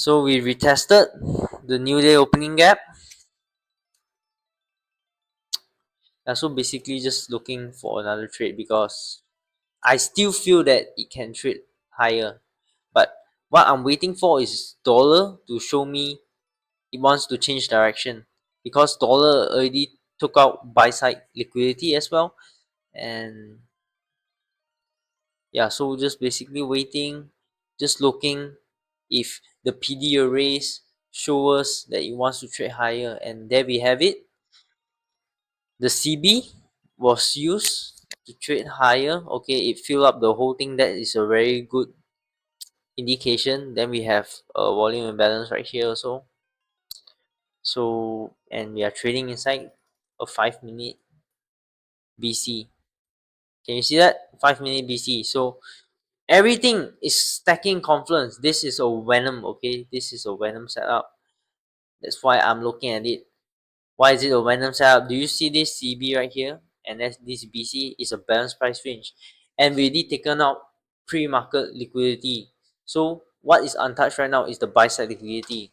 So we retested the new day opening gap. So basically just looking for another trade because I still feel that it can trade higher. But what I'm waiting for is dollar to show me it wants to change direction, because dollar already took out buy side liquidity as well. And yeah, so just basically waiting, just looking if the PD arrays show us that it wants to trade higher, and there we have it. The CB was used to trade higher. Okay, it filled up the whole thing. That is a very good indication. Then we have a volume imbalance right here also. So, and we are trading inside a 5-minute BC. Can you see that? 5-minute BC. So everything is stacking confluence. This is a Venom. Okay, this is a Venom setup. That's why I'm looking at it. Why is it a Venom setup? Do you see this CB right here? And that's this BC is a balanced price range, and we already taken out pre-market liquidity. So what is untouched right now is the buy side liquidity.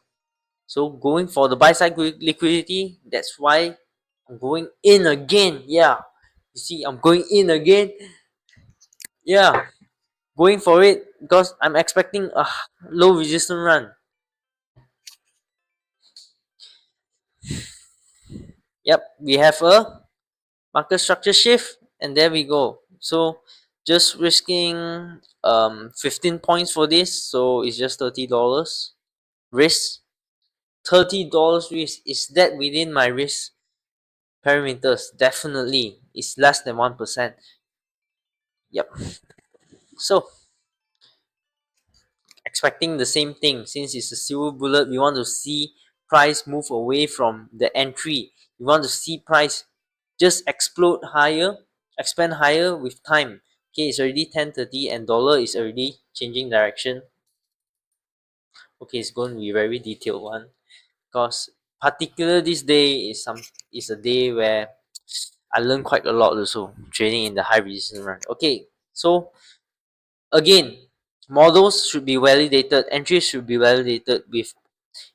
So going for the buy side liquidity, that's why I'm going in again. Yeah, you see, I'm going in again. Yeah, going for it because I'm expecting a low resistance run. Yep, we have a market structure shift, and there we go. So just risking 15 points for this, so it's just $30 risk. $30 risk, is that within my risk parameters? Definitely, it's less than 1%. Yep. So expecting the same thing, since it's a silver bullet, we want to see price move away from the entry. We want to see price just explode higher, expand higher with time. Okay, it's already 10:30 and dollar is already changing direction. Okay, it's going to be very detailed one, because particular this day is a day where I learned quite a lot also trading in the high resistance run. Okay, so again, models should be validated, entries should be validated with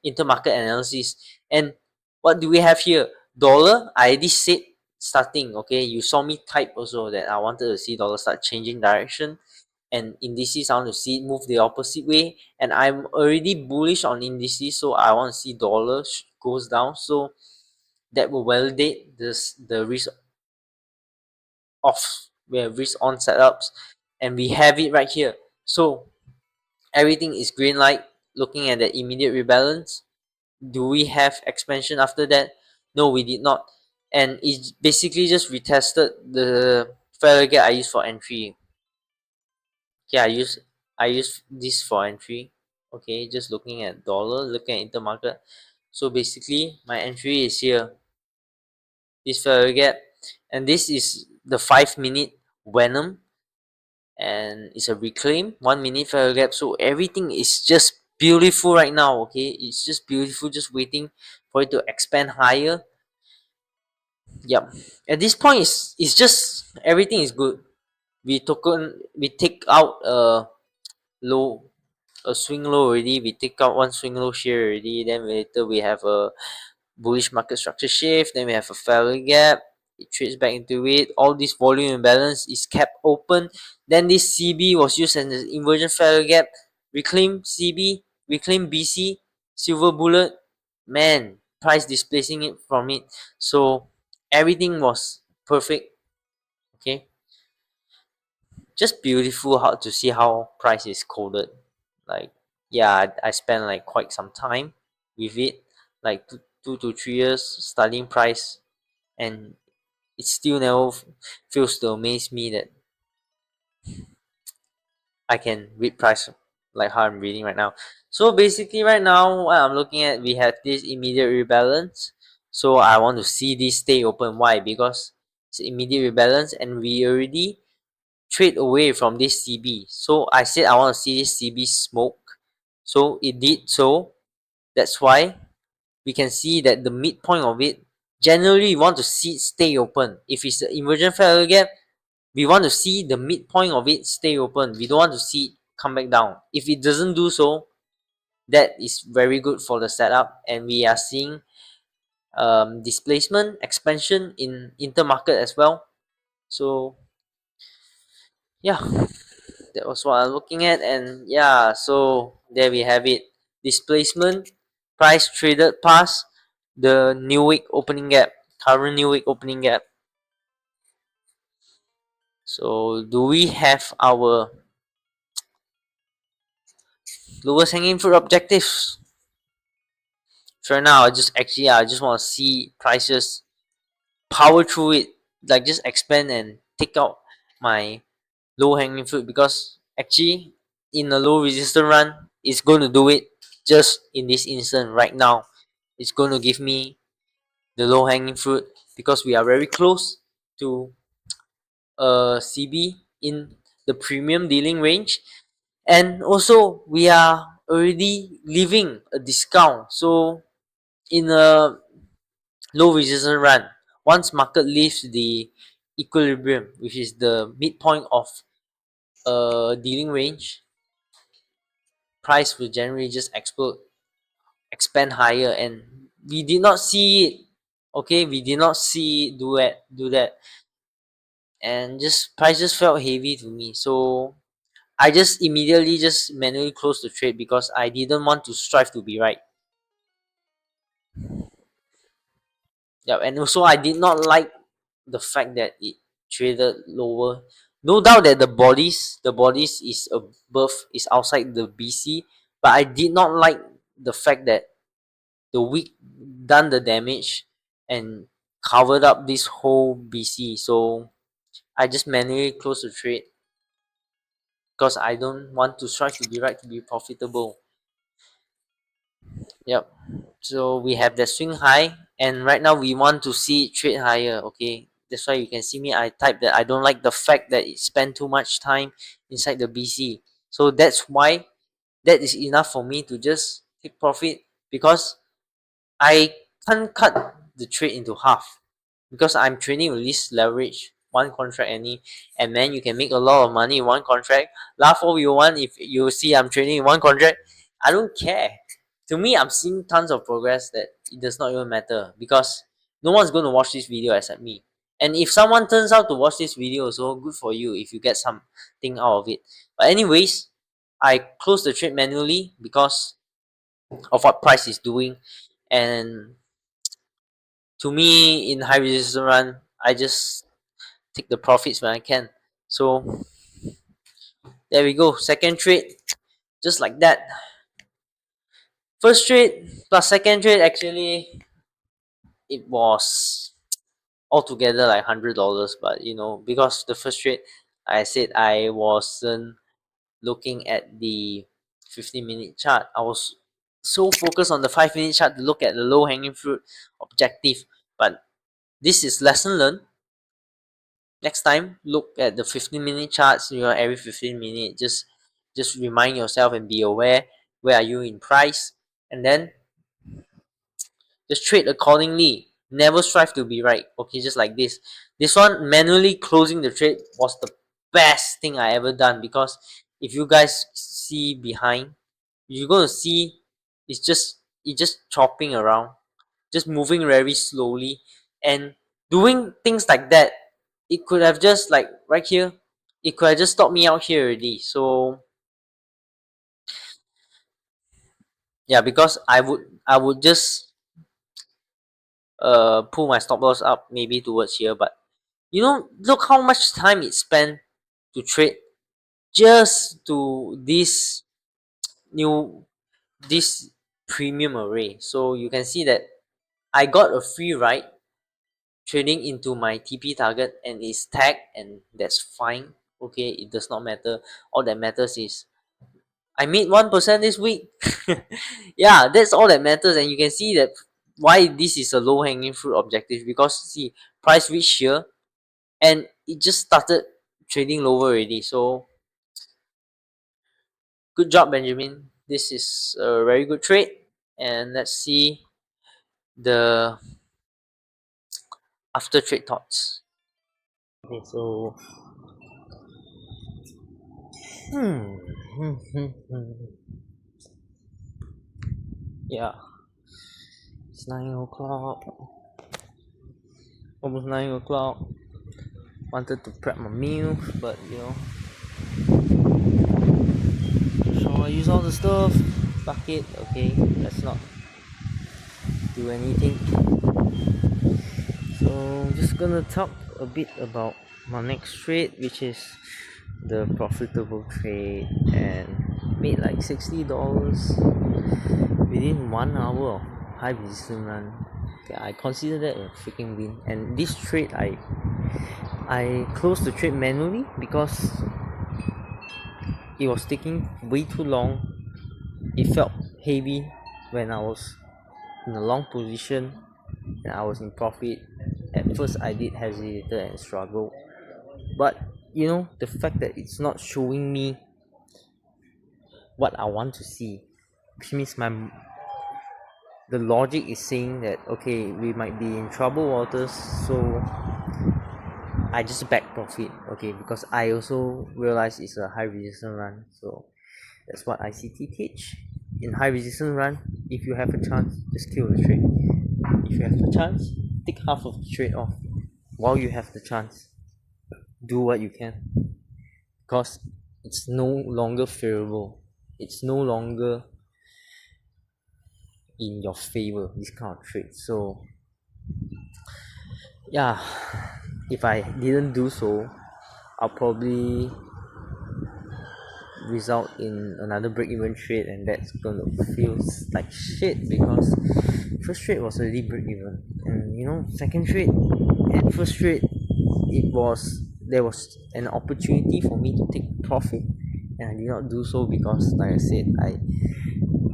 intermarket analysis. And what do we have here? Dollar, I already said starting. Okay, you saw me type also that I wanted to see dollar start changing direction, and indices I want to see it move the opposite way, and I'm already bullish on indices, so I want to see dollar goes down. So that will validate the risk off, we have risk on setups, and we have it right here. So everything is green light. Looking at the immediate rebalance, do we have expansion after that? No, we did not. And it basically just retested the fair gap I used for entry. Okay, I use this for entry. Okay, just looking at dollar, looking at intermarket. So basically my entry is here, this fair gap, and this is the 5-minute Venom, and it's a reclaim 1-minute fair gap. So everything is just beautiful right now. Okay, it's just beautiful, just waiting for it to expand higher. Yep, at this point it's just everything is good. We take out low a swing low already. We take out one swing low here already. Then later we have a bullish market structure shift. Then we have a fair gap. It trades back into it. All this volume imbalance is kept open. Then this CB was used as an inversion fair gap. Reclaim CB, reclaim BC, silver bullet. Man, price displacing it from it. So everything was perfect. Okay, just beautiful how to see how price is coded. Like, yeah, I spent like quite some time with it, like 2 to 3 years studying price, and it still never fails to amaze me that I can read price like how I'm reading right now. So basically right now what I'm looking at, we have this immediate rebalance. So I want to see this stay open. Why? Because it's immediate rebalance and we already trade away from this CB. So I said I want to see this CB smoke. So it did so. That's why we can see that the midpoint of it, generally we want to see it stay open. If it's an inversion fair gap, we want to see the midpoint of it stay open. We don't want to see it come back down. If it doesn't do so, that is very good for the setup, and we are seeing displacement expansion in intermarket as well. So yeah, that was what I'm looking at, and yeah, so there we have it. Displacement, price traded past the new week opening gap, current new week opening gap. So do we have our lowest hanging fruit objectives? For now, I just want to see prices power through it, like just expand and take out my low hanging fruit, because actually in a low resistance run, it's going to do it just in this instant right now. It's going to give me the low hanging fruit because we are very close to CB in the premium dealing range, and also we are already leaving a discount. So in a low resistance run, once market leaves the equilibrium, which is the midpoint of dealing range, price will generally just explode, expand higher, and we did not see it. Okay, we did not see it do that, and just price just felt heavy to me. So I just immediately just manually closed the trade because I didn't want to strive to be right. Yeah, and also I did not like the fact that it traded lower. No doubt that the bodies is above, is outside the BC, but I did not like the fact that the wick done the damage and covered up this whole BC. So I just manually closed the trade because I don't want to strive to be right to be profitable. Yep. So we have the swing high, and right now we want to see it trade higher. Okay, that's why you can see me. I type that I don't like the fact that it spent too much time inside the BC. So that's why that is enough for me to just take profit, because I can't cut the trade into half because I'm trading with least leverage, one contract any, and man, you can make a lot of money in one contract. Laugh all you want if you see I'm trading in one contract. I don't care. To me, I'm seeing tons of progress that it does not even matter because no one's going to watch this video except me. And if someone turns out to watch this video, so good for you if you get something out of it. But anyways, I closed the trade manually because of what price is doing, and to me in high resistance run, I just take the profits when I can. So there we go, second trade, just like that. First trade plus second trade, actually it was altogether like $100, but because the first trade, I said I wasn't looking at the 15-minute chart. I was so focused on the 5-minute chart to look at the low hanging fruit objective. But this is lesson learned. Next time, look at the 15-minute charts. Every 15 minutes, just remind yourself and be aware where are you in price, and then just trade accordingly. Never strive to be right. Okay, just like this. This one, manually closing the trade, was the best thing I ever done, because if you guys see behind, you're gonna see it's just chopping around, just moving very slowly, and doing things like that. It could have just, like, right here, it could have just stopped me out here already. So yeah, because I would just pull my stop loss up maybe towards here, but look how much time it spent to trade just to new this premium array. So you can see that I got a free ride trading into my TP target, and it's tagged, and that's fine. Okay, it does not matter. All that matters is I made 1% this week. Yeah, that's all that matters. And you can see that why this is a low hanging fruit objective, because see, price reached here and it just started trading lower already. So good job, Benjamin. This is a very good trade. And let's see the after trade thoughts. Okay, so hmm. Yeah, it's 9 o'clock, almost 9 o'clock. Wanted to prep my meal, but so I use all the stuff. Fuck it, okay, let's not do anything. So just gonna talk a bit about my next trade, which is the profitable trade, and made like $60 within 1 hour of high resistance run. Okay, I consider that a freaking win. And this trade, I closed the trade manually because it was taking way too long. It felt heavy when I was in a long position and I was in profit. At first I did hesitate and struggle, but the fact that it's not showing me what I want to see, which means the logic is saying that okay, we might be in trouble waters, so I just back profit, okay, because I also realize it's a high resistance run. So that's what ICT teach. In high resistance run, if you have a chance, just kill the trade. If you have a chance, take half of the trade off while you have the chance. Do what you can, because it's no longer favorable. It's no longer in your favor, this kind of trade. So yeah, if I didn't do so, I'll probably result in another break-even trade, and that's gonna feel like shit because first trade was already break-even, and second trade and first trade, there was an opportunity for me to take profit, and I did not do so because, like I said,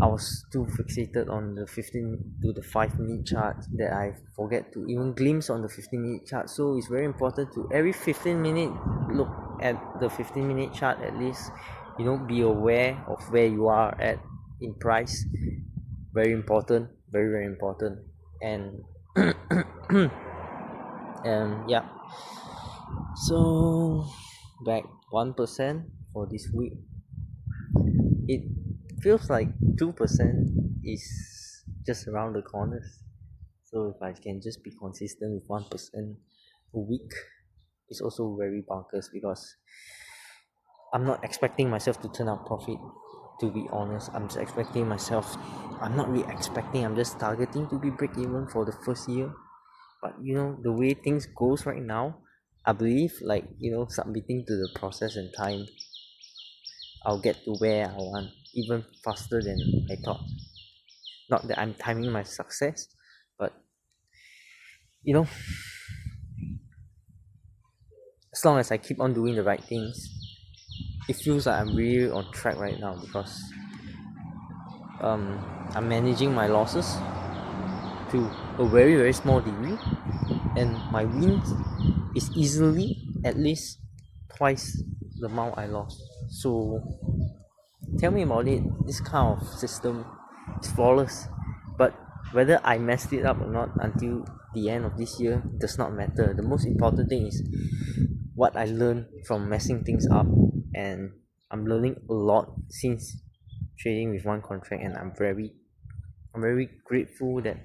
I was too fixated on the 15 to the 5 minute chart that I forget to even glimpse on the 15-minute chart. So it's very important to every 15 minute look at the 15-minute chart at least. Be aware of where you are at in price. Very important, very very important. And yeah, so back 1% for this week. It feels like 2% is just around the corners. So if I can just be consistent with 1% a week, it's also very bonkers because I'm not expecting myself to turn out profit. To be honest, I'm just expecting myself. I'm not really expecting. I'm just targeting to be break even for the first year. But the way things goes right now, I believe like submitting to the process and time, I'll get to where I want even faster than I thought. Not that I'm timing my success, but you know, as long as I keep on doing the right things, it feels like I'm really on track right now because I'm managing my losses to a very very small degree, and my wins is easily at least twice the amount I lost. So tell me about it. This kind of system is flawless, but whether I messed it up or not until the end of this year does not matter. The most important thing is what I learned from messing things up, and I'm learning a lot since trading with one contract, and I'm very grateful that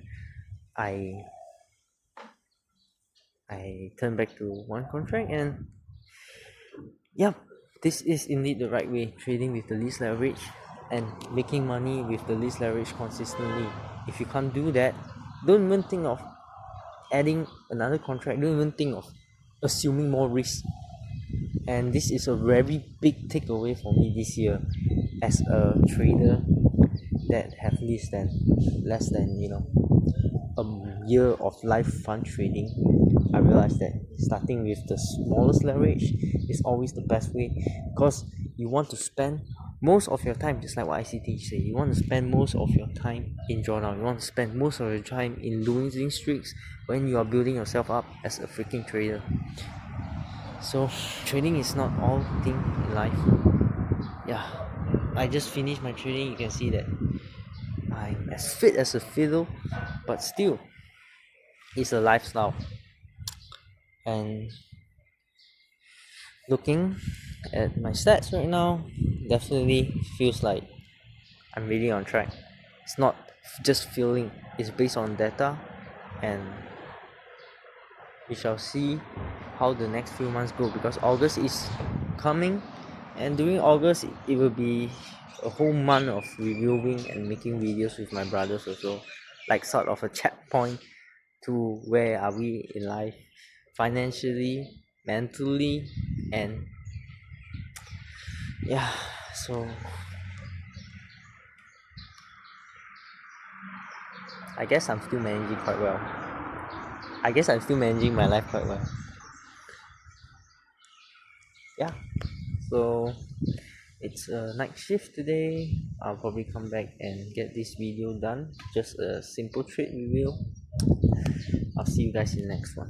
I I turned back to one contract. And yep, this is indeed the right way, trading with the least leverage and making money with the least leverage consistently. If you can't do that, don't even think of adding another contract. Don't even think of assuming more risk. And this is a very big takeaway for me this year as a trader that have less than a year of live fund trading. I realized that starting with the smallest leverage is always the best way, because you want to spend most of your time, just like what ICT say, you want to spend most of your time in drawdown. You want to spend most of your time in losing streaks when you are building yourself up as a freaking trader. So trading is not all thing in life. Yeah, I just finished my trading. You can see that I'm as fit as a fiddle, but still it's a lifestyle. And looking at my stats right now, definitely feels like I'm really on track. It's not just feeling. It's based on data, and we shall see how the next few months go, because August is coming, and during August it will be a whole month of reviewing and making videos with my brothers also, like sort of a checkpoint to where are we in life, financially, mentally, and yeah. So I guess I'm still managing quite well. I guess I'm still managing my life quite well. Yeah. So it's a night shift today. I'll probably come back and get this video done. Just a simple trade review. I'll see you guys in the next one.